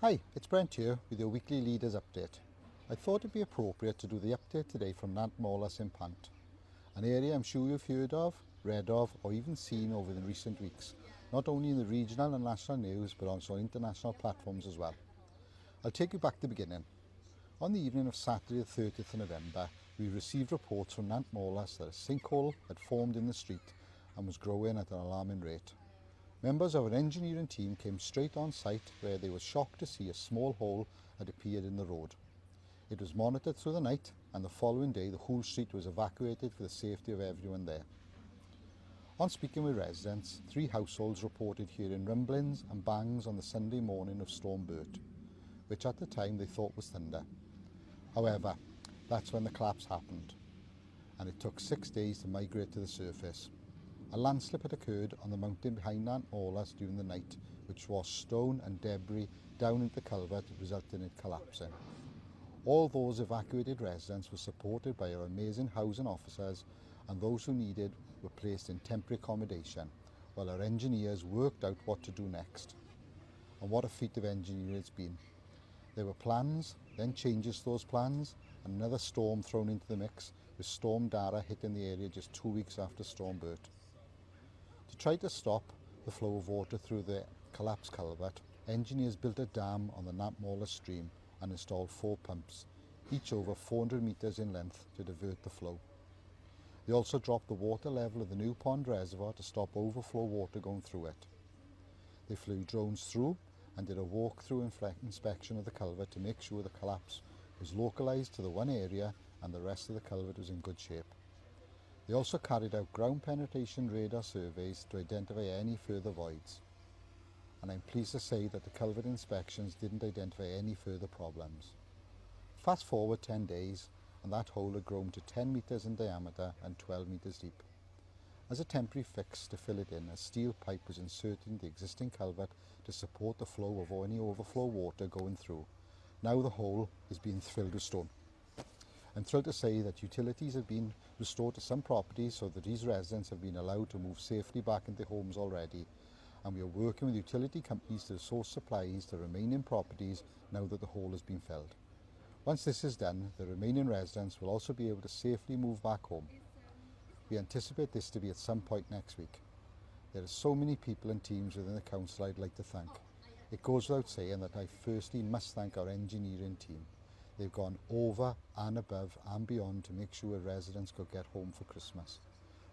Hi, it's Brent here with your weekly Leaders Update. I thought it'd be appropriate to do the update today from Nant Molas in Pant, an area I'm sure you've heard of, read of or even seen over the recent weeks, not only in the regional and national news but also on international platforms as well. I'll take you back to the beginning. On the evening of Saturday the 30th of November, we received reports from Nant Molas that a sinkhole had formed in the street and was growing at an alarming rate. Members of our engineering team came straight on site where they were shocked to see a small hole had appeared in the road. It was monitored through the night, and the following day the whole street was evacuated for the safety of everyone there. On speaking with residents, 3 households reported hearing rumblings and bangs on the Sunday morning of Storm Bert, which at the time they thought was thunder. However, that's when the collapse happened, and it took 6 days to migrate to the surface. A landslip had occurred on the mountain behind Nant Molas during the night, which washed stone and debris down into the culvert, resulting in it collapsing. All those evacuated residents were supported by our amazing housing officers, and those who needed were placed in temporary accommodation, while our engineers worked out what to do next. And what a feat of engineering it's been. There were plans, then changes to those plans, and another storm thrown into the mix, with Storm Dara hitting the area just 2 weeks after Storm Bert. To try to stop the flow of water through the collapsed culvert, engineers built a dam on the Nant Molas stream and installed 4 pumps, each over 400 metres in length, to divert the flow. They also dropped the water level of the new pond reservoir to stop overflow water going through it. They flew drones through and did a walk-through inspection of the culvert to make sure the collapse was localised to the one area and the rest of the culvert was in good shape. They also carried out ground penetration radar surveys to identify any further voids. And I'm pleased to say that the culvert inspections didn't identify any further problems. Fast forward 10 days and that hole had grown to 10 metres in diameter and 12 metres deep. As a temporary fix to fill it in, a steel pipe was inserted in the existing culvert to support the flow of any overflow water going through. Now the hole is being filled with stone. I'm thrilled to say that utilities have been restored to some properties so that these residents have been allowed to move safely back into homes already, and we are working with utility companies to source supplies to remaining properties now that the hole has been filled. Once this is done, the remaining residents will also be able to safely move back home. We anticipate this to be at some point next week. There are so many people and teams within the council I'd like to thank. It goes without saying that I firstly must thank our engineering team. They've gone over and above and beyond to make sure residents could get home for Christmas,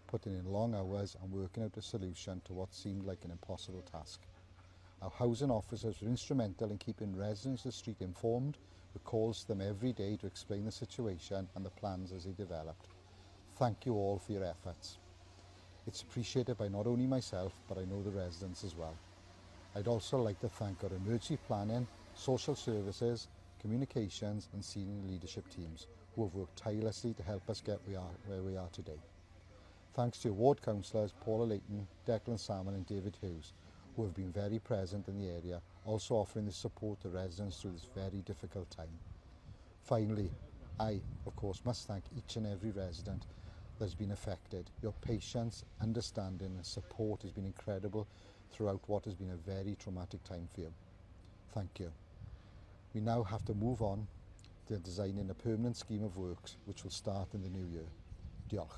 putting in long hours and working out a solution to what seemed like an impossible task. Our housing officers were instrumental in keeping residents of the street informed, with calls to them every day to explain the situation and the plans as they developed. Thank you all for your efforts. It's appreciated by not only myself, but I know the residents as well. I'd also like to thank our emergency planning, social services, communications and senior leadership teams who have worked tirelessly to help us get where we are today. Thanks to your ward councillors Paula Layton, Declan Salmon and David Hughes, who have been very present in the area, also offering the support to residents through this very difficult time. Finally, I, of course, must thank each and every resident that has been affected. Your patience, understanding and support has been incredible throughout what has been a very traumatic time for you. Thank you. We now have to move on to designing a permanent scheme of works which will start in the new year. Diolch.